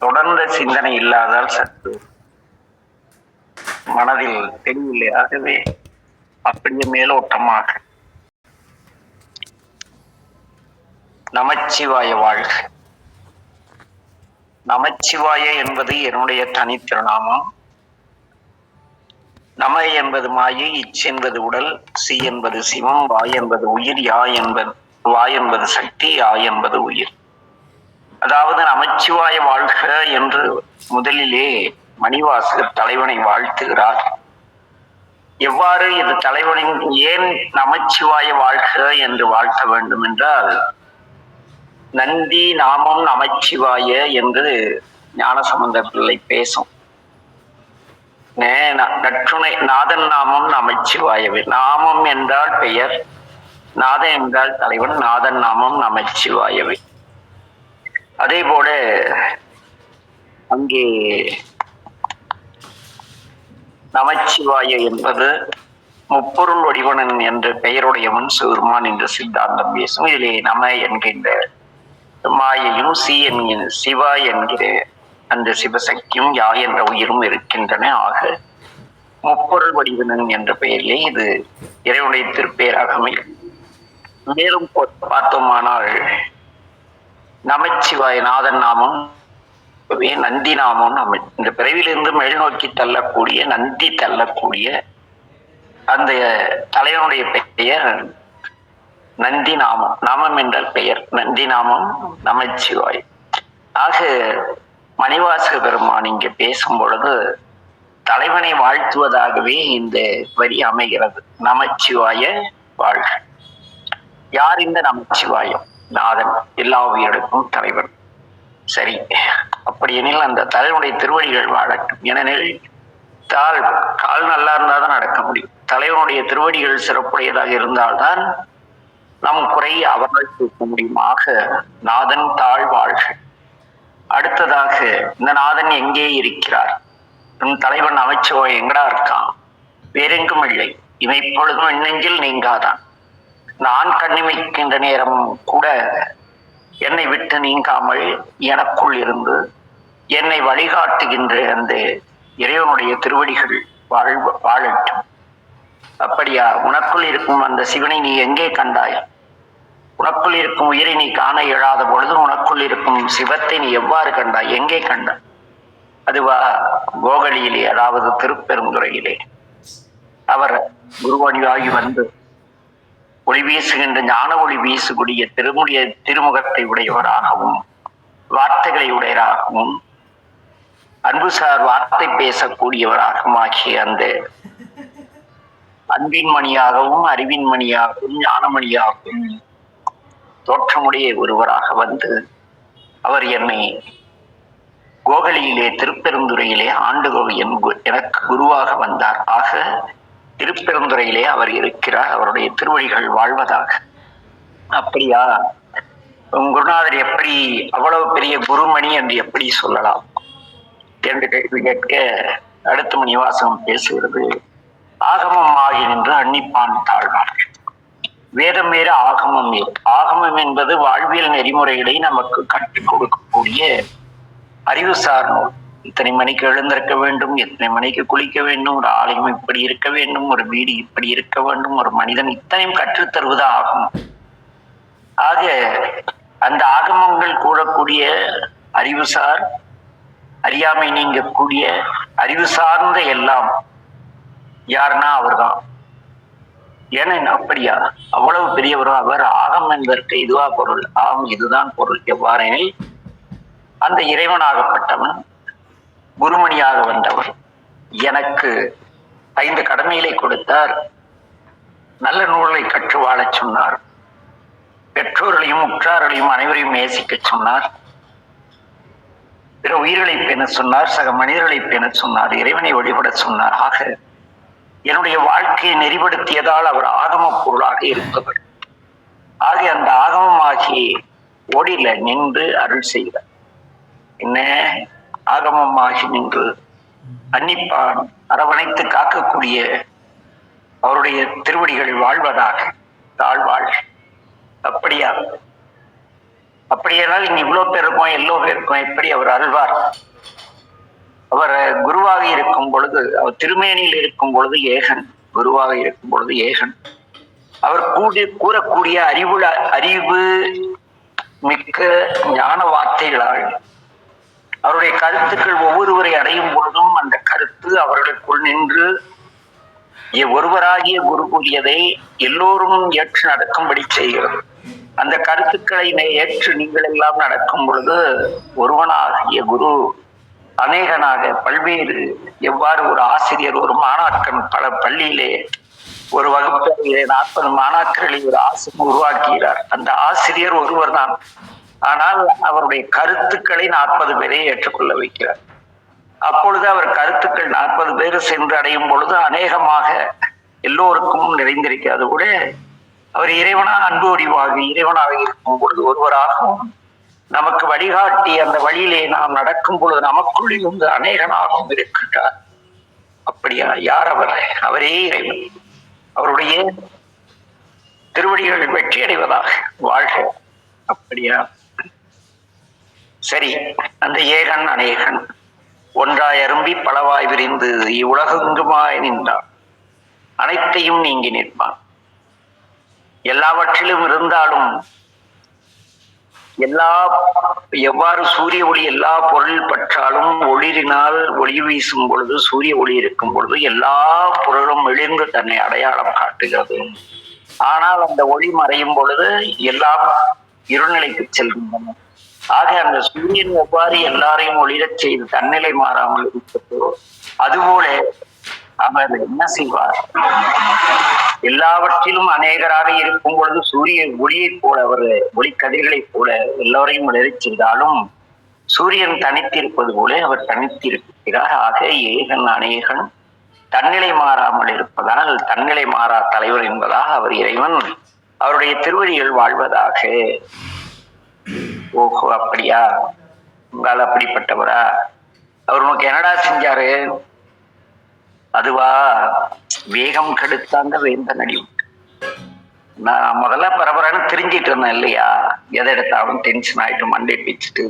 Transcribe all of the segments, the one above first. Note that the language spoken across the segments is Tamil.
தொடர்ந்த சிந்தனை இல்லாதால் சற்று மனதில் தெரியவில்லை. ஆகவே அப்படியே மேலோட்டமாக நமச்சிவாய வாழ்க. நமச்சிவாய என்பது என்னுடைய தனித்திருநாமம். நம என்பது மாயை, இச் என்பது உடல், சி என்பது சிவம், வாய் என்பது உயிர், வாய் என்பது சக்தி, யா என்பது உயிர். அதாவது நமச்சிவாய வாழ்க என்று முதலிலே மணிவாசகர் தலைவனை வாழ்த்துகிறார். எவ்வாறு இது தலைவனின் ஏன் நமச்சிவாய வாழ்க என்று வாழ்த்த வேண்டும் என்றால், நந்தி நாமம் நமச்சிவாய என்று ஞானசம்பந்த பிள்ளை பேசும். நற்றுணை நாதன் நாமம் நமச்சிவாயவே. நாமம் என்றால் பெயர், நாதன் என்றால் தலைவன், நாதன் நாமம் நமச்சிவாயவே. அதே போல அங்கே நமச்சிவாய என்பது முப்பொருள் வடிவனன் என்ற பெயருடையவன் சிவருமான் என்ற சித்தாந்தம் பேசும். இதிலே நம என்கின்ற மாயையும், சிவா என்கிற அந்த சிவசக்தியும், யா என்ற உயிரும் இருக்கின்றன. ஆக முப்பொருள் வடிவனன் என்ற பெயரிலே இது இறைவனுடைய திருப்பெயராக அமையும். மேலும் பார்த்தோமானால் நமச்சிவாய நாதன் நாமம், நந்தி நாமம், இந்த பிறவிலிருந்து மேல் நோக்கி தள்ளக்கூடிய, நந்தி தள்ளக்கூடிய அந்த தலைவனுடைய பெயர் நந்தி நாமம். நாமம் என்றால் பெயர், நந்தி நாமம் நமச்சிவாய். ஆக மணிவாசக பெருமான் இங்கே பேசும் பொழுது தலைவனை வாழ்த்துவதாகவே இந்த வரி அமைகிறது. நமச்சிவாய வாழ்க. யார் இந்த நமச்சிவாயம்? நாதன், எல்லா உயிர்களுக்கும் தலைவன். சரி, அப்படியெனில் அந்த தலைவனுடைய திருவடிகள் வாழட்டும். ஏனெனில் கால் நல்லா இருந்தால்தான் நடக்க முடியும். தலைவனுடைய திருவடிகள் சிறப்புடையதாக இருந்தால்தான் நம் குறை அவர்கள் தூக்க முடியும். ஆக நாதன் தாழ் வாழ்க. அடுத்ததாக இந்த நாதன் எங்கே இருக்கிறார்? நம் தலைவன் அமைச்சவன் எங்கடா இருக்கான்? வேறெங்கும் இல்லை, இமைப்பொழுதும் நெஞ்சில் நீங்காதான். நான் கண்ணிமைக்கின்ற நேரம் கூட என்னை விட்டு நீங்காமல் எனக்குள் இருந்து என்னை வழிகாட்டுகின்ற அந்த இறைவனுடைய திருவடிகள் வாழட்டும். அப்படியா? உனக்குள் இருக்கும் அந்த சிவனை நீ எங்கே கண்டாய்? உனக்குள் இருக்கும் உயிரை நீ காண இயலாத பொழுது உனக்குள் இருக்கும் சிவத்தை நீ எவ்வாறு கண்டாய்? எங்கே கண்டாய்? அதுவா கோகலியிலே, அதாவது திருப்பெருந்துறையிலே அவர் குருவடிவாகி வந்து ஒளி வீசுகின்ற ஞான ஒளி வீசுக்கூடிய திருமுகத்தை உடையவராகவும், வார்த்தைகளை உடையவராகவும், அன்புசார் வார்த்தை பேசக்கூடியவராகவும் ஆகிய அந்த அன்பின் மணியாகவும், அறிவின் மணியாகவும், ஞானமணியாகவும் தோற்றமுடைய ஒருவராக வந்து அவர் என்னை கோகலியிலே, திருப்பெருந்துறையிலே எனக்கு குருவாக வந்தார். ஆக திருப்பெருந்துறையிலே அவர் இருக்கிறார். அவருடைய திருவடிகள் வாழ்வதாக. அப்படியா? குருநாதர் எப்படி அவ்வளவு பெரிய குருமணி என்று எப்படி சொல்லலாம் என்று கேள்வி கேட்க அடுத்த மணிவாசகம் பேசுகிறது. ஆகமம் ஆகி நின்று அன்னிப்பான் தாழ்வார். வேதம் வேறு, ஆகமம் வேறு. ஆகமம் என்பது வாழ்வியல் நெறிமுறைகளை நமக்கு கற்றுக் கொடுக்கக்கூடிய அறிவுசார் நூல். இத்தனை மணிக்கு எழுந்திருக்க வேண்டும், எத்தனை மணிக்கு குளிக்க வேண்டும், ஒரு ஆலயம் இப்படி இருக்க வேண்டும், ஒரு வீடு இப்படி இருக்க வேண்டும், ஒரு மனிதன் இத்தனையும் கற்றுத்தருவது ஆகமம். ஆக அந்த ஆகமங்கள் கூடக்கூடிய அறிவுசார், அறியாமை நீங்கக்கூடிய அறிவு சார்ந்த எல்லாம் யாருன்னா அவர்தான். ஏன்னா அப்படியா? அவ்வளவு பெரியவரும் அவர். ஆகம் என்பதற்கு இதுவா பொருள்? ஆம், இதுதான் பொருள். எவ்வாறெனில் அந்த இறைவனாகப்பட்டவன் குருமணியாக வந்தவர் எனக்கு 5 கடமைகளை கொடுத்தார். நல்ல நூலை கற்று வாழச் சொன்னார். பெற்றோர்களையும் உற்றார்களையும் அனைவரையும் நேசிக்க சொன்னார். பிற உயிர்களை பேண சொன்னார். சக மனிதர்களை பேண சொன்னார். இறைவனை வழிபட சொன்னார். ஆக என்னுடைய வாழ்க்கையை நெறிப்படுத்தியதால் அவர் ஆகம பொருளாக இருப்பவர். ஆக அந்த ஆகமமாகி ஓடில நின்று அருள் செய்தார். என்ன ஆகமமாகி நின்று அன்னிப்பான் அரவணைத்து காக்கக்கூடிய அவருடைய திருவடிகள் வாழ்வதாக. தாழ்வாழ். அப்படியா? அப்படியெல்லாம் இங்க இவ்வளவு பேர் இருக்கோம் எல்லோ பேர் இருக்கோம், எப்படி அவர் அருள்வார்? அவர் குருவாக இருக்கும் பொழுது, அவர் திருமேனியில் இருக்கும் பொழுது ஏகன், குருவாக இருக்கும் பொழுது ஏகன். அவர் கூறக்கூடிய அறிவு மிக்க ஞான வார்த்தைகளால் அவருடைய கருத்துக்கள் ஒவ்வொருவரை அடையும் பொழுதும் அந்த கருத்து அவர்களுக்குள் நின்று ஒருவராகிய குரு கூறியதை எல்லோரும் ஏற்று நடக்கும்படி செய்கிறது. அந்த கருத்துக்களை ஏற்று நீங்கள் எல்லாம் நடக்கும் பொழுது ஒருவனாகிய குரு அநேகனாக பல்வேறு, எவ்வாறு ஒரு ஆசிரியர் ஒரு மாணாக்கன் பல பள்ளியிலே ஒரு வகுப்பிலே 40 மாணாக்கர்களை ஒரு ஆசிரியர் உருவாக்குகிறார். அந்த ஆசிரியர் ஒருவர் தான், ஆனால் அவருடைய கருத்துக்களை 40 பேரை ஏற்றுக்கொள்ள வைக்கிறார். அப்பொழுது அவர் கருத்துக்கள் 40 பேர் சென்று அடையும் பொழுது அநேகமாக எல்லோருக்கும் நிறைந்திருக்கிறது கூட அவர் அன்பு வடிவாக இறைவனாக இருக்கும் பொழுது ஒருவராகவும் நமக்கு வழிகாட்டி அந்த வழியிலே நாம் நடக்கும் பொழுது நமக்குள் இருந்து அநேகனாகவும் இருக்கின்றார். அப்படியா? யார் அவர்? அவரே இறைவன். அவருடைய திருவடிகள் வெற்றி அடைவதாக வாழ்க. அப்படியா? சரி, அந்த ஏகன் அநேகன் ஒன்றாய் அரும்பி பலவாய் விரிந்து இவ்வுலகெங்குமாய் நின்றான், அனைத்தையும் நீங்கி நிற்பான். எல்லாவற்றிலும் இருந்தாலும் எவ்வாறு சூரிய ஒளி எல்லா பொருள் பற்றாலும் ஒளிரினால் ஒளி வீசும் பொழுது, சூரிய ஒளி இருக்கும் பொழுது எல்லா பொருளும் எழுந்து தன்னை அடையாளம் காட்டுகிறது. ஆனால் அந்த ஒளி மறையும் பொழுது எல்லாம் இருநிலைக்கு செல்கின்றன. ஆக அந்த சூரியன் எவ்வாறு எல்லாரையும் ஒளிரச் செய்து தன்னிலை மாறாமல் இருக்கிறதோ அதுபோல அவர் என்ன செய்வார்? எல்லாவற்றிலும் அநேகராக இருக்கும் பொழுது சூரிய ஒளியைப் போல, அவர் ஒளிக்கதிர்களைப் போல எல்லோரையும் ஒளிரச் செய்தாலும் சூரியன் தனித்திருப்பது போல அவர் தனித்திருக்கிறார். ஆக ஏகன் அநேகன் தன்னிலை மாறாமல் இருப்பதால் தன்னிலை மாறா தலைவர் என்பதாக அவர் இறைவன். அவருடைய திருவடிகள் வாழ்வதாக. ஓஹோ, அப்படியா? உங்களால் அப்படிப்பட்டவரா? அவர் உனக்கு என்னடா செஞ்சாரு? அதுவா, வேகம் கெடுத்தாங்க வேந்தன் அடி. நான் முதல்ல பரபரன்னு தெரிஞ்சிட்டு இருந்தேன் இல்லையா? எதை எடுத்தாலும் டென்ஷன் ஆயிட்டு மண்டை பிச்சுட்டு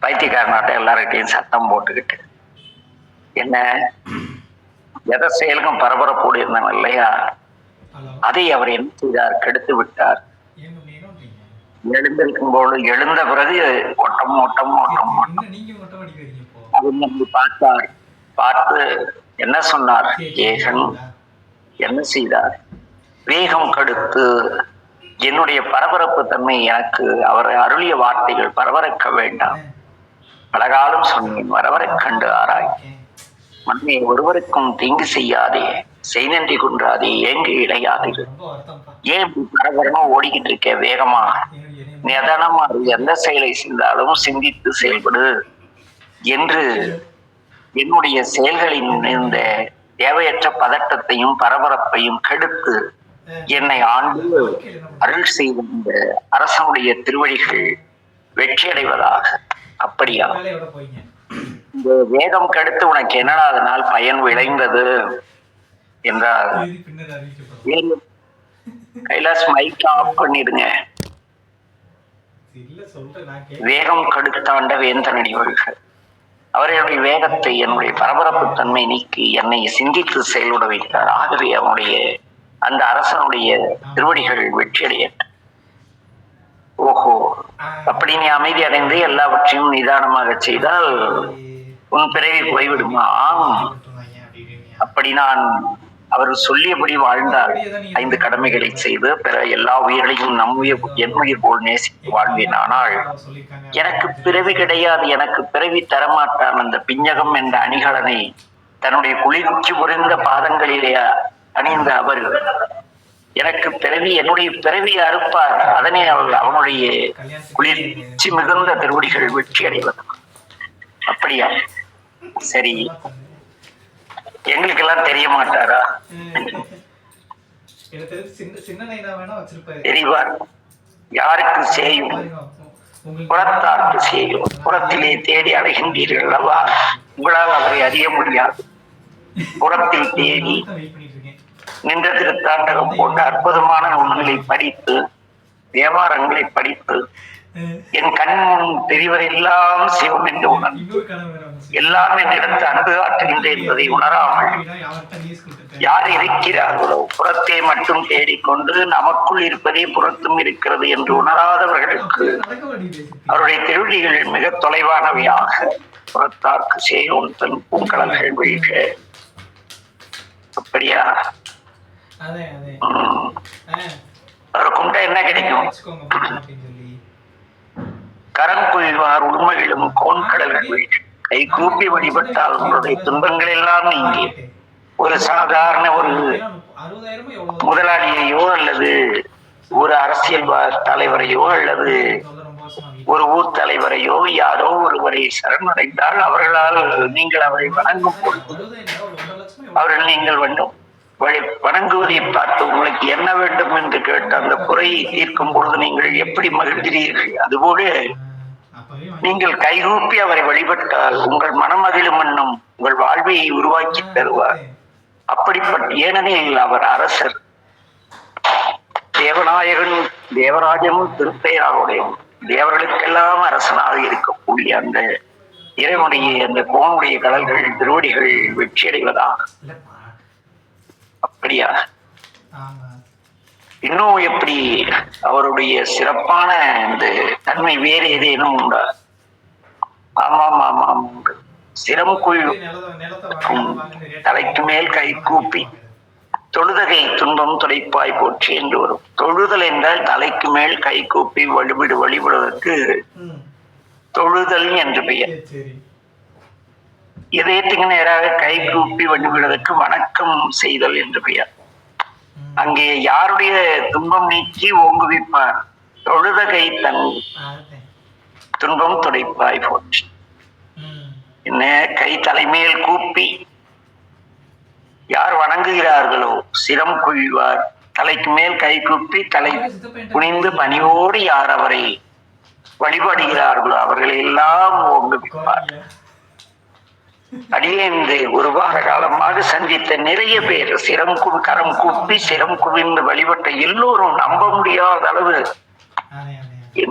பைத்தியக்காரனாட்ட எல்லார்கிட்டையும் சத்தம் போட்டுக்கிட்டு என்ன எதை செயலுக்கும் பரபரப்போடு இருந்தாங்க இல்லையா? அதை அவர் என்ன செய்தார்? கெடுத்து விட்டார். எழுந்திருக்கும் போது எழுந்த பிறகு ஓட்டம் ஓட்டம் ஓட்டம் அது பார்த்தார். பார்த்து என்ன சொன்னார்? ஏகன் என்ன செய்தார்? வேகம் கெடுத்து என்னுடைய பரபரப்பு தன்மை எனக்கு அவர் அருளிய வார்த்தைகள் பரபரக்க வேண்டாம், பலகாலம் சொன்னேன், வரவரை கண்டு ஆராய், மண்ணை ஒருவருக்கும் தீங்கு செய்யாதே, செய்நன்றி குன்றாதே, ஏங்கு இடையாது, ஏன் பரபரமா ஓடிக்கிட்டு இருக்க, வேகமா நிதானமா எந்த செயலை செய்தாலும் சிந்தித்து செயல்படு என்று என்னுடைய செயல்களின் இந்த தேவையற்ற பதட்டத்தையும் பரபரப்பையும் கெடுத்து என்னை ஆண்டு அருள் செய்த இந்த அரசனுடைய திருவடிகள் வெற்றி அடைவதாக. அப்படியா? இந்த வேகம் கெடுத்து உனக்கு என்னடா அதனால் பயன் விளைந்தது என்றால், கைலாஸ் மைக் ஆஃப் பண்ணிடுங்க. வேகம் கெடுத்தாண்ட வேந்தனடி வாழ்க. அவர்களுடைய வேகத்தை என்னுடைய பரபரப்பு தன்மை நீக்கி என்னை சிந்தித்து செயலுட வைத்தார். ஆகவே அவனுடைய அந்த அரசனுடைய திருவடிகள் வெற்றியடைய. ஓஹோ, அப்படி நீ அமைதி அடைந்து எல்லாவற்றையும் நிதானமாக செய்தால் உன் பிறவி போய்விடுமா? அப்படி நான் அவர் சொல்லியபடி வாழ்ந்தால் 5 கடமைகளை செய்து பிற எல்லா உயிர்களையும் என் உயிர் போல் நேசித்து வாழ்வேன். ஆனால் எனக்கு பிறவி கிடையாது, எனக்கு பிறவி தரமாட்டான். அந்த பிஞ்சகம் என்ற அணிகலனை தன்னுடைய குளிர்ச்சி உறைந்த பாதங்களிலே அணிந்த அவர் எனக்கு பிறவி, என்னுடைய பிறவி அறுப்பார். அதனை அவனுடைய குளிர்ச்சி மிகுந்த திருவடிகள் வெற்றி அடைவது. அப்படியா? சரி, எங்களுக்கெல்லாம் தெரிய மாட்டாரா? தெரிவார். யாருக்கு செய்யும்? புறத்தாருக்கு செய்யும். புறத்திலே தேடி அடைகின்றீர்கள் அல்லவா? உங்களால் அவரை அறிய முடியாது. புறத்தில் தேடி நின்ற திருத்தாண்டகம் போன்ற அற்புதமான நூல்களை படித்து, தேவாரங்களை படித்து, என் கண் முன் தெரிவதெல்லாம் சிவம் என்று உணர்ந்து எல்லாம் என்னிடத்து அன்பு ஆற்றுகின்ற என்பதை உணராமல் யார் இருக்கிறார்களோ புறத்தை மட்டும் தேடிக்கொண்டு நமக்குள் இருப்பதே புறத்தும் இருக்கிறது என்று உணராதவர்களுக்கு அவருடைய திருவடிகள் மிக தொலைவானவையாக புறத்தார்க்கு செய்யோன் தன் பூங்கலங்கள் வீழ்க. அப்படியா? அவரை கும்பிட்டா என்ன கிடைக்கும்? கரம் குவிவார் உண்மையிலும் கோண்கடல்கள் வீழ்க. கை கூப்பி வழிபட்டால் உங்களுடைய துன்பங்கள் எல்லாம் நீங்கி ஒரு சாதாரண ஒரு முதலாளியையோ அல்லது ஒரு அரசியல் தலைவரையோ அல்லது ஒரு ஊர் தலைவரையோ யாரோ ஒருவரை சரணடைந்தால் அவர்களால் நீங்கள் அவரை வணங்கும் பொழுது அவர்கள் நீங்கள் வேண்டும் வணங்குவதை பார்த்து உங்களுக்கு என்ன வேண்டும் என்று கேட்டு அந்த குறையை தீர்க்கும் பொழுது நீங்கள் எப்படி மகிழ்கிறீர்கள், அதுபோல நீங்கள் கைகூப்பி அவரை வழிபட்டால் உங்கள் மனமகிழும் என்னும் உங்கள் வாழ்வையை உருவாக்கி தருவார். அப்படிப்பட்ட ஏனெனில் அவர் அரசர், தேவநாயகன், தேவராஜன் திருப்பெயராவுடையும் தேவர்களுக்கெல்லாம் அரசனாக இருக்கக்கூடிய அந்த இறைவனுடைய அந்த கோனுடைய கடல்கள் திருவடிகள் வெற்றி அடைவதாக. அப்படியா? இன்னும் எப்படி அவருடைய சிறப்பான இந்த தன்மை வேறு ஏதேனும் உண்டா? ஆமாம் ஆமாம் உண்டு. சிரம் குழு தலைக்கு மேல் கை கூப்பி தொழுதகை துன்பம் துடைப்பாய் போற்றி என்று வரும். தொழுதல் என்றால் தலைக்கு மேல் கை கூப்பி வழிபடுவதற்கு தொழுதல் என்று பெயர். இதயத்துக்கு நேராக கை கூப்பி வழிபடுவதற்கு வணக்கம் செய்தல் என்று பெயர். அங்கே யாருடைய துன்பம் நீக்கி ஓங்குவிப்பார்? தொழுதகை தன் துன்பம் துடைப்பாய் போற்றி. என்ன கை தலைமையில் கூப்பி யார் வணங்குகிறார்களோ சிரம் குவிவார். தலைக்கு மேல் கை கூப்பி தலை குனிந்து பணியோடு யார் அவரை வழிபடுகிறார்களோ அவர்களை எல்லாம் ஓங்குவிப்பார். அடியேந்து ஒரு வார காலமாக சந்தித்த நிறைய பேர் கரம் கூப்பி சிரம் குவிந்து வழிபட்ட எல்லோரும் நம்ப முடியாத அளவு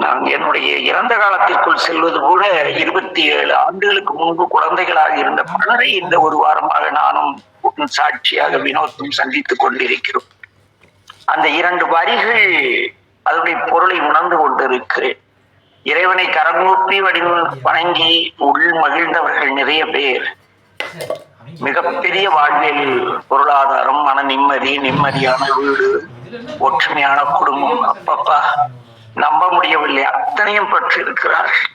நான் என்னுடைய இறந்த காலத்திற்குள் செல்வது கூட 27 ஆண்டுகளுக்கு முன்பு குழந்தைகளாக இருந்த பலரை இந்த ஒரு வாரமாக நானும் சாட்சியாக வினோத்தும் சந்தித்துக் கொண்டிருக்கிறோம். அந்த 2 வரிகள் அதனுடைய பொருளை உணர்ந்து கொண்டிருக்கிறேன். இறைவனை கரங்கூப்பி வணங்கி உள் மகிழ்ந்தவர்கள் நிறைய பேர். மிகப்பெரிய வாழ்வில் பொருளாதாரம், மன நிம்மதி, நிம்மதியான வீடு, ஒற்றுமையான குடும்பம், அப்பப்பா நம்ப முடியவில்லை, அத்தனையும் பெற்றிருக்கிறார்கள்.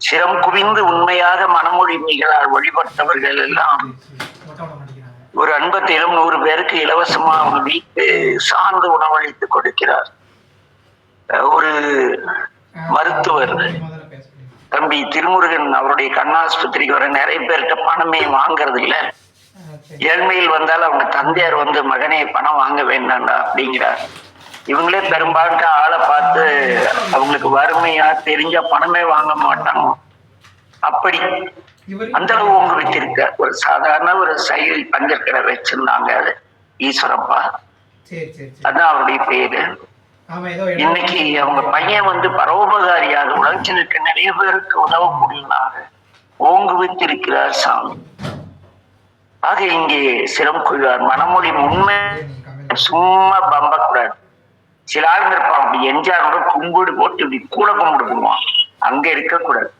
சிரம் குவிந்து உண்மையாக மனமொழிமைகளால் வழிபட்டவர்கள் எல்லாம் ஒரு 57-100 பேருக்கு இலவசமா அவங்க வீட்டு சார்ந்து உணவளித்து கொடுக்கிறார். ஒரு மருத்துவர் தம்பி திருமுருகன் அவருடைய கண்ணாஸ்பத்திரிக்கு வர நிறைய பேர்கிட்ட பணமே வாங்கறது இல்ல. ஏழ்மையில் வந்தால் அவங்க தந்தையார் வந்து மகனே பணம் வாங்க வேண்டாண்டா அப்படிங்கிறார். இவங்களே பெரும்பாலும் ஆளை பார்த்து அவங்களுக்கு வறுமையா தெரிஞ்சா பணமே வாங்க மாட்டாங்க. அப்படி அந்த அளவு உங்க வச்சிருக்க ஒரு சாதாரண ஒரு சைக்கிள் பஞ்சர் கடை வச்சிருந்தாங்க. அது ஈஸ்வரப்பா, அதான் அவருடைய பேரு. இன்னைக்கு அவங்க பையன் வந்து பரோபகாரியாக உலகத்திற்கு நிறைய பேருக்கு உதவக்கூடியவனாக ஓங்குவித்திருக்கிறார் சாமி. ஆக இங்கே சிரம் கொள்வார். மனமொழி உண்மை சும்மா பம்பக்கூடாது. சில ஆளுங்க இருப்பான் அப்படி எஞ்சாரோட கும்பிடு போட்டு இப்படி கூட கும்பிடுவான். அங்க இருக்கக்கூடாது.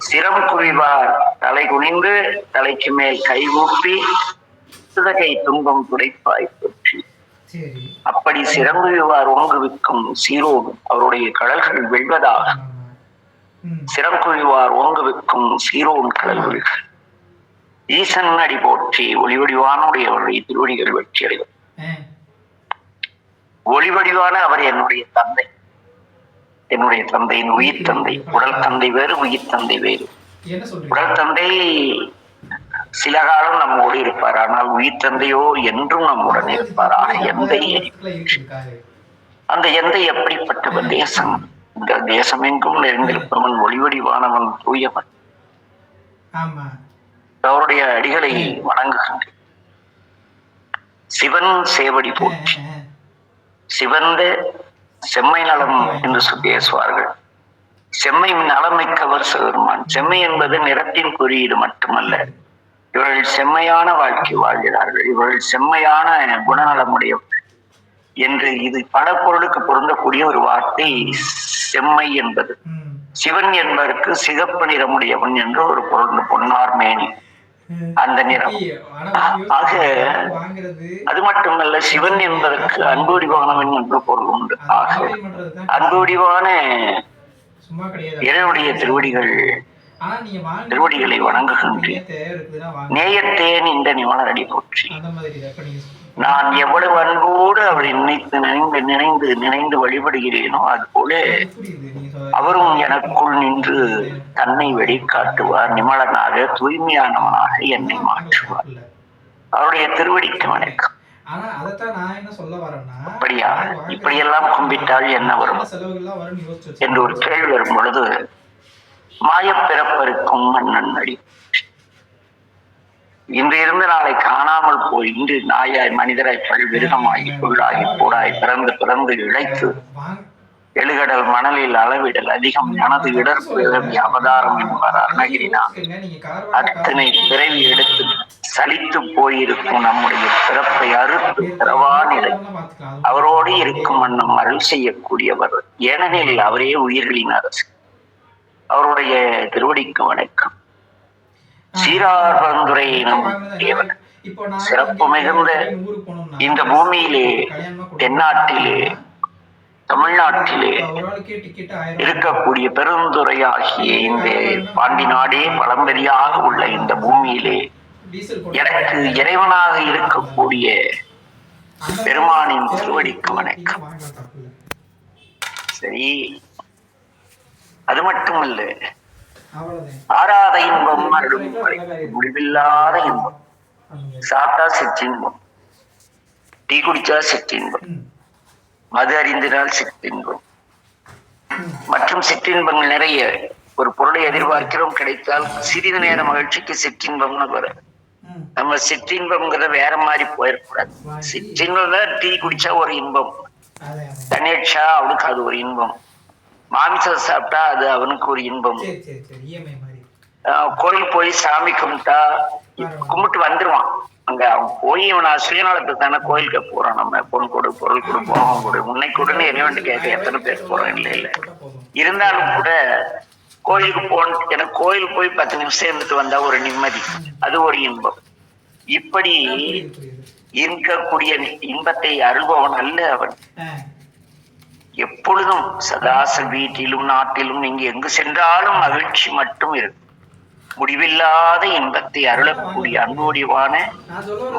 சிரம் குவிவார் தலை குனிந்து தலைக்கு மேல் கை ஊப்பி சுதகை துன்பம் துடைப்பாய் போற்றி. அப்படி சிறங்குவார் ஓங்குவிக்கும் சீரோடு அவருடைய கடல்கள் வெல்வதாக. சிறங்குவார் ஓங்குவிக்கும் சீரோன் கடல்கள் ஈசன் அடி போற்றி ஒளிவடிவானுடைய அவருடைய திருவடிகள் வெற்றி அடையும். ஒளிவடிவான அவர் என்னுடைய தந்தை, என்னுடைய தந்தையின் உயிர் தந்தை. உடல் தந்தை வேறு, உயிர் தந்தை வேறு. உடல் தந்தை சில காலம் நம்மோடு இருப்பார், ஆனால் உயிர் தந்தையோ என்றும் நம்முடன் இருப்பார். ஆக எந்தை, அந்த எந்தை எப்படிப்பட்டவன்? தேசம், இந்த தேசம் எங்கும் நிறைந்திருப்பவன், ஒளிவடிவானவன், தூயவன். அவருடைய அடிகளை வணங்குகின்ற சிவன் சேவடி போற்றி. சிவந்த செம்மை நலம் என்று பேசுவார்கள். செம்மை நலமிக்கவர் சிவருமான். செம்மை என்பது நிறத்தின் குறியீடு மட்டுமல்ல. இவர்கள் செம்மையான வாழ்க்கை வாழ்கிறார்கள், இவர்கள் செம்மையான குணநலமுடையவர்கள் என்று இது பல பொருளுக்கு பொருந்தக்கூடிய ஒரு வார்த்தை செம்மை என்பது. சிவன் என்பதற்கு சிகப்பு நிறமுடையவன் என்று ஒரு பொருள், பொன்னார் மேனி, அந்த நிறம். ஆக அது மட்டுமல்ல, சிவன் என்பதற்கு அன்புடிவானவன் என்று பொருள் உண்டு. ஆக அன்புடிவான இறைவனுடைய திருவடிகளை வணங்குகின்றேன். நேயத்தேன் இந்த நிமலரடி போற்றி. நான் எவ்வளவு அன்போடு அவரை நினைத்து நினைந்து நினைந்து நினைந்து வழிபடுகிறேனோ அதுபோல அவரும் எனக்குள் நின்று தன்னை வெளிக்காட்டுவார். நிமலனாக தூய்மையானவனாக என்னை மாற்றுவார். அவருடைய திருவடிக்கு வணக்கம். அப்படியா, இப்படியெல்லாம் கும்பிட்டால் என்ன வரும் என்று ஒரு கேள்வி வரும் பொழுது, மாயப்பிறப்பருக்கும் மன்னன் அடி. இன்று இருந்து நாளை காணாமல் போய் இன்று நாயாய் மனிதராய் பல்விருகமாகி பொருளாகி போடாய் பிறந்து பிறந்து இழைத்து எழுகடல் மணலில் அளவிடல் அதிகம் மனது இடர்பு அவதாரம் என்பார் அருணகிரிநாதர். அத்தனை பிறவி எடுத்து சலித்து போயிருக்கும் நம்முடைய பிறப்பை அறுத்து பிறவா நிலை அவரோடு இருக்கும் வண்ணம் அருள் செய்யக்கூடியவர். ஏனெனில் அவரே உயிர்களின் அரசு. அவருடைய திருவடிக்கு வணக்கம். சீரார் பரந்துரை தேவன் சிறப்பு மிகுந்த இந்த பூமியிலே, தென்னாட்டிலே, தமிழ்நாட்டிலே இருக்கக்கூடிய பெருந்துறையாகிய இந்த பாண்டி நாடே பழம்பெரியாக உள்ள இந்த பூமியிலே எனக்கு இறைவனாக இருக்கக்கூடிய பெருமானின் திருவடிக்கு வணக்கம். சரி, அது மட்டுமல்ல, ஆறாத இன்பம் அருளும் முடிவில்லாத இன்பம். சாப்பிட்டா சிற்றின்பம், டீ குடிச்சா சிற்றின்பம், மது அறிந்தினால் சிற்றின்பம் மற்றும் சிற்றின்பங்கள் நிறைய. ஒரு பொருளை எதிர்பார்க்கிறோம், கிடைத்தால் சிறிது நேர மகிழ்ச்சிக்கு சிற்றின்பம்னு வரும். நம்ம சிற்றின்பம்ங்கிறத வேற மாதிரி போயிடக்கூடாது. சிற்றின்பம் டீ குடிச்சா ஒரு இன்பம், தண்ணீர்ச்சா அவனுக்கு அது ஒரு இன்பம், மாமிசம் சாப்பிட்டா அது அவனுக்கு ஒரு இன்பம். கோயில் போய் சாமி கும்பிட்டு வந்துருவான். அங்க அவன் போய் நான் சுயநலத்தை தானே கோயிலுக்கு போறான். நம்ம பொன் கொடு, பொருள் கொடு, போகம் கொடு, முன்னை கொடுன்னு இறைவன் கேட்க எத்தனை பேர் போறோம். இல்லை இல்லை, இருந்தாலும் கூட கோயிலுக்கு எனக்கு கோயிலுக்கு போய் 10 நிமிஷம் இருந்துட்டு வந்தா ஒரு நிம்மதி, அது ஒரு இன்பம். இப்படி இருக்கக்கூடிய இன்பத்தை அருள்பவன் அல்ல அவன். எப்பொழுதும் சதாச வீட்டிலும் நாட்டிலும் நீங்க எங்கு சென்றாலும் மகிழ்ச்சி மட்டும் இருக்கும். முடிவில்லாத இன்பத்தை அருளக்கூடிய அன்புடிவான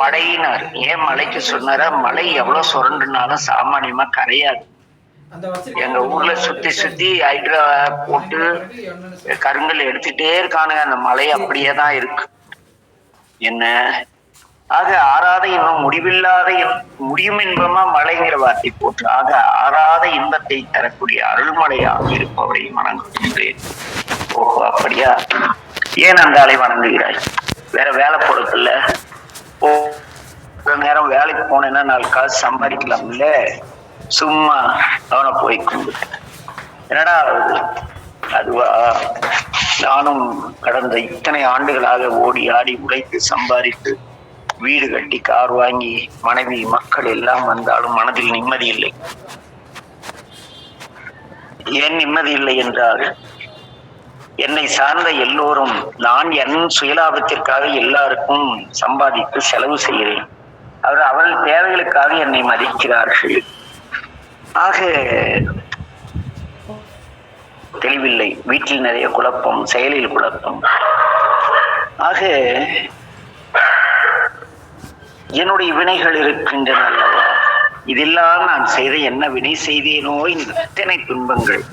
மழையினார். ஏன் மலைக்கு சொன்னாரா? மழை எவ்வளவு சுரண்டுனாலும் சாமானியமா கரையாது. எங்க ஊர்ல சுத்தி சுத்தி ஹைட்ரா போட்டு கருங்கல் எடுத்துட்டே இருக்கானுங்க. அந்த மலை அப்படியே தான் இருக்கு. என்ன ஆக ஆறாத இன்பம் முடிவில்லாத முடியும் இன்பமா மழைங்கிற வார்த்தை போட்டு, ஆக ஆறாத இன்பத்தை தரக்கூடிய அருள்மலையாக இருப்பவரை வணங்குகின்றேன். ஓஹோ, அப்படியா? ஏன் அந்த ஆளை வணங்குகிறாய்? வேற வேலை பொறுக்கல. நேரம் வேலைக்கு போனேன்னா 4 காசு சம்பாதிக்கலாம் இல்ல, சும்மா அவனை போய் கும்பிட்டு என்னடா அதுவா? நானும் கடந்த இத்தனை ஆண்டுகளாக ஓடி ஆடி உழைத்து சம்பாதித்து வீடு கட்டி கார் வாங்கி மனைவி மக்கள் எல்லாம் வந்தாலும் மனதில் நிம்மதி இல்லை. ஏன் நிம்மதி இல்லை என்றால், என்னை சார்ந்த எல்லோரும் நான் என் சுயலாபத்திற்காக எல்லாருக்கும் சம்பாதித்து செலவு செய்கிறேன். அவர்கள் தேவைகளுக்காக என்னை மதிக்கிறார்கள். ஆக தெளிவில்லை. வீட்டில் நிறைய குழப்பம், செயலில் குழப்பம். ஆக என்னுடைய வினைகள் இருக்கின்றன அல்லவா? இதெல்லாம் நான் செய்த என்ன வினை செய்தேனோ, இந்த இத்தனை துன்பங்கள்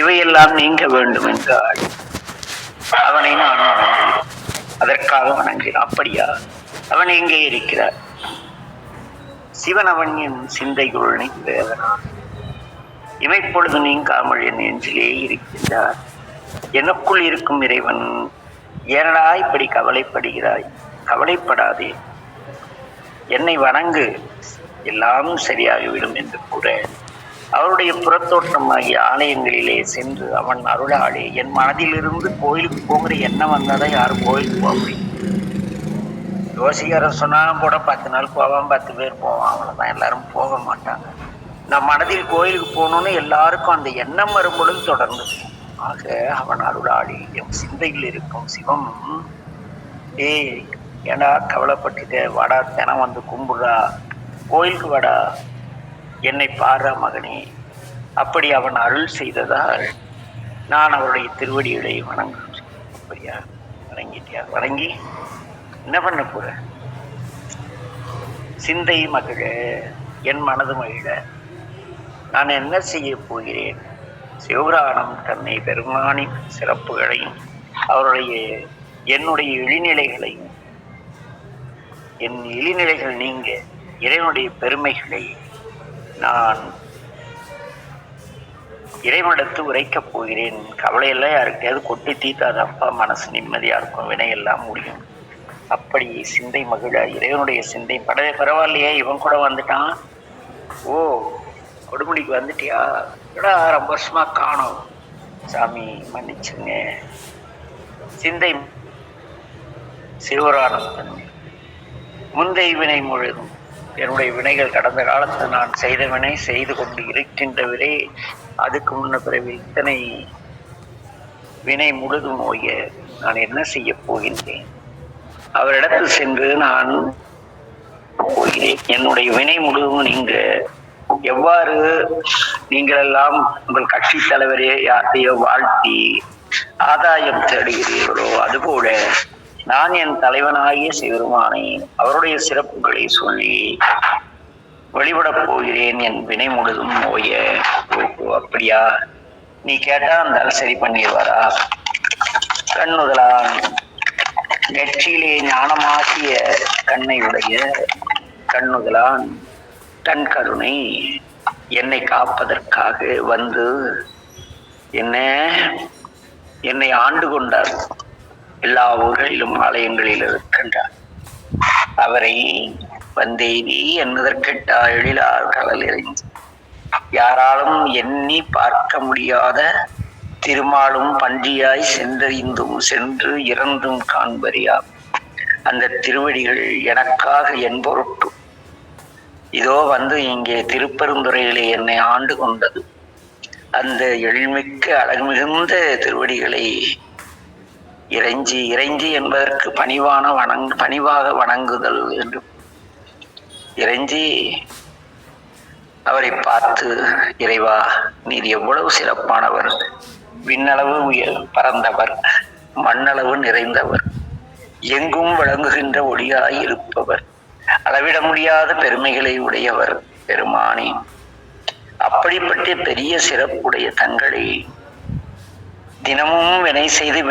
இவையெல்லாம் நீங்க வேண்டும் என்றால் அவனை நான் வணங்குகிறேன். அதற்காக வணங்குகிறேன். அப்படியா? அவன் எங்கே இருக்கிறார்? சிவன் அவன் என் சிந்தைக்குள் வேதனான் இமைப்பொழுது நீங்காமல் என் நெஞ்சிலே இருக்கின்றார். எனக்குள் இருக்கும் இறைவன், ஏனடா இப்படி கவலைப்படுகிறாய்? கவலைப்படாதே, என்னை வணங்கு, எல்லாம் சரியாகிவிடும் என்று கூற அவருடைய புறத்தோற்றமாகிய ஆலயங்களிலே சென்று அவன் அருளாலே என் மனதிலிருந்து கோயிலுக்கு போகிற எண்ணம் வந்தாதான் யாரும் கோயிலுக்கு போக முடியும். யோசிக்கிற சொன்னாலும் கூட 10 நாள் போவான், 10 பேர் போவான், அவ்வளவுதான். எல்லாரும் போக மாட்டாங்க. நம் மனதில் கோயிலுக்கு போகணும்னு எல்லாருக்கும் அந்த எண்ணம் வரும் பொழுது தொடர்ந்து. ஆக அவன் அருளாளி என் சிந்தையில் இருக்கும் சிவம், ஏடா கவலைப்பட்டுட்டு வாடா, தினம் வந்து கும்பிடுறா, கோயிலுக்கு வாடா, என்னை பாடுறா மகனே. அப்படி அவன் அருள் செய்ததால் நான் அவருடைய திருவடிகளை வணங்குகிறேன். அப்படியா வணங்கிட்டியா? வணங்கி என்ன பண்ண போற? சிந்தை மகிழ, என் மனது மகிழ நான் என்ன செய்ய போகிறேன்? சிவபுராணம் தன்னை பெருமானின் சிறப்புகளையும் அவருடைய என்னுடைய இழிநிலைகளையும், என் இழிநிலைகள் நீங்க இறைவனுடைய பெருமைகளை நான் இறைவனிடத்து உரைக்கப் போகிறேன். கவலையெல்லாம் யாருக்கையாவது கொட்டி தீர்த்தாது அப்பா மனசு நிம்மதியா இருக்கும், வினையெல்லாம் முடியும். அப்படி சிந்தை மகிழ இறைவனுடைய சிந்தை பரவாயில்லையே, இவன் கூட வந்துட்டான். ஓ, கொடுமுடிக்கு வந்துட்டியா? ரொம்ப வருஷமா காணோம் சாமி, மன்னிச்சுங்க. சிந்தை சிவபுராணம் தன்மை முந்தை வினை முழுதும் என்னுடைய வினைகள் கடந்த காலத்தில் நான் செய்த வினை செய்து கொண்டு இருக்கின்றவரே, அதுக்கு முன்ன பிறகு இத்தனை வினை முழுதும் ஓய நான் என்ன செய்ய போகின்றேன்? அவரிடத்தில் சென்று நான் போகிறேன். என்னுடைய வினை முழுவதும் நீங்க எவ்வாறு நீங்கள் எல்லாம் உங்கள் கட்சி தலைவரே யாரையோ வாழ்த்தி ஆதாயம் தேடுகிறீர்களோ, அதுபோல நான் என் தலைவனாகிய சிவருமானை அவருடைய சிறப்புகளை சொல்லி வழிபடப் போகிறேன். என் வினை முழுதும் ஓய. அப்படியா? நீ கேட்டா அந்த சரி பண்ணிடுவாரா? கண்ணுதலான் நெற்றியிலே ஞானமாகிய கண்ணை உடைய கண்ணுதலான் தன் கருணை என்னை காப்பதற்காக வந்து என்னை ஆண்டு கொண்டார். எல்லா ஊர்களிலும் ஆலயங்களில் இருக்கின்றார். அவரை வந்தேவி என்பதற்கெட்டா எழிலார் கடல் எறிந்து யாராலும் எண்ணி பார்க்க முடியாத திருமாலும் பன்றியாய் சென்றறிந்தும் சென்று இறந்தும் காண்பறியா அந்த திருவடிகள் எனக்காக என் பொருட்டு இதோ வந்து இங்கே திருப்பெருந்துறையிலே என்னை ஆண்டு கொண்டது. அந்த எழில்மிக்க அழகு மிகுந்த திருவடிகளை இறைஞ்சி என்பதற்கு பணிவாக வணங்குதல் என்று இறைஞ்சி அவரை பார்த்து, இறைவா நீர் எவ்வளவு சிறப்பானவர், விண்ணளவு பறந்தவர், மண்ணளவு நிறைந்தவர், எங்கும் விளங்குகின்ற ஒளியாய் இருப்பவர், அளவிட முடியாத பெருமைகளை உடையவர் பெருமானே. அப்படிப்பட்ட பெரிய சிறப்புடைய தங்களை தினமும் வினை செய்து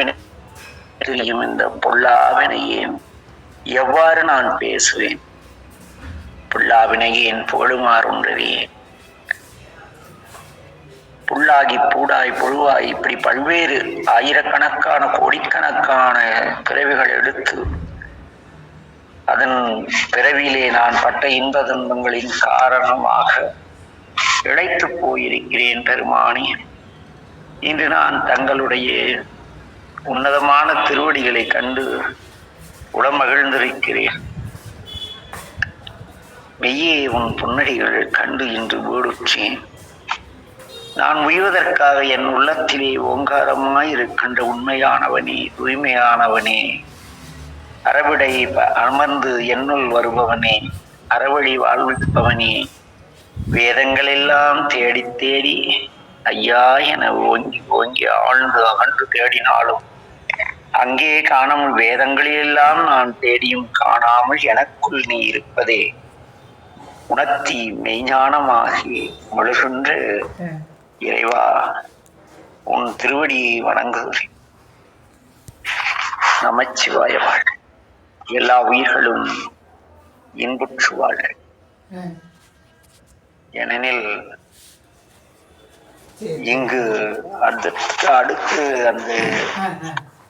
இந்த பொல்லாவினையே எவ்வாறு நான் பேசுவேன்? புல்லாவினையேன் புகழுமாறுன்றதே. புல்லாகி பூடாய் புழுவாய் இப்படி பல்வேறு ஆயிரக்கணக்கான கோடிக்கணக்கான பிறவிகள் எடுத்து அதன் பிறவியிலே நான் பட்ட இன்ப துன்பங்களின் காரணமாக இழைத்து போயிருக்கிறேன் பெருமானே. இன்று நான் தங்களுடைய உன்னதமான திருவடிகளை கண்டு உளமகிழ்ந்திருக்கிறேன். மெய்யே உன் புன்னடிகள் கண்டு இன்று வீடுற்றேன். நான் உய்வதற்காக என் உள்ளத்திலே ஓங்காரமாயிருக்கின்ற உண்மையானவனே, தூய்மையானவனே, அறவிடை அமர்ந்து என்னுள் வருபவனே, அறவழி வாழ்விப்பவனே, வேதங்களெல்லாம் தேடி தேடி ஐயா என ஓங்கி ஓங்கி ஆழ்ந்து அகன்று தேடினாலும் அங்கே காணாமல் வேதங்களிலெல்லாம் நான் தேடியும் காணாமல் எனக்குள் நீ இருப்பதே உணர்த்தி மெய்ஞானமாகி முழுகின்ற இறைவா உன் திருவடியை வணங்குகிறேன். நமச்சிவாய வாழ்க. எல்லா உயிர்களும் இன்புற்று வாழ்க. ஏனெனில் இங்கு அடுத்து அந்த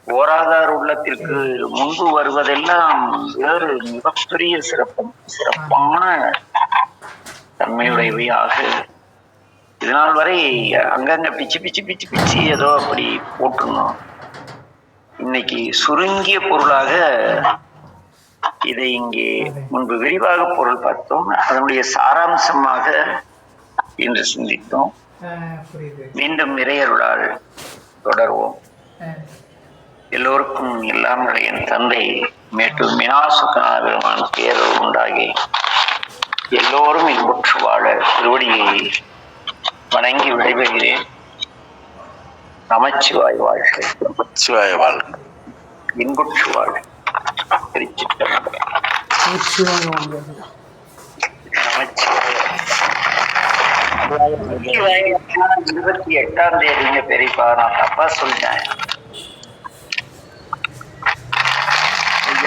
ஓராதார் உள்ளத்திற்கு முன்பு வருவதெல்லாம் வேறு மிகப்பெரிய சிறப்பான தன்மையுடையவையாக இதனால் வரை அங்கங்க பிச்சு பிச்சு பிச்சு பிச்சு ஏதோ அப்படி போட்டுருந்தோம். இன்னைக்கு சுருங்கிய பொருளாக இதை இங்கே முன்பு விரிவாக பொருள் பார்த்தோம். அதனுடைய சாராம்சமாக இன்று சிந்தித்தோம். மீண்டும் இறையருளால் தொடர்வோம். எல்லோருக்கும் எல்லாம் என் தந்தை மேட்டூர் மீனாசுக்கநாத பெருமான் பேரல் உண்டாகி எல்லோரும் இன்புற்று வாழ திருவடியை வணங்கி விடைபெறுகிறேன். நமச்சிவாய் வாழ்க. நமச்சிவாய வாழ்க. இன்புற்று வாழ்க. திருச்சிற்றம்பலம். நமச்சிவாய. 28ஆம் தேதிங்க பெரியப்பா, நான் தப்பா சொல்லிட்டேன்.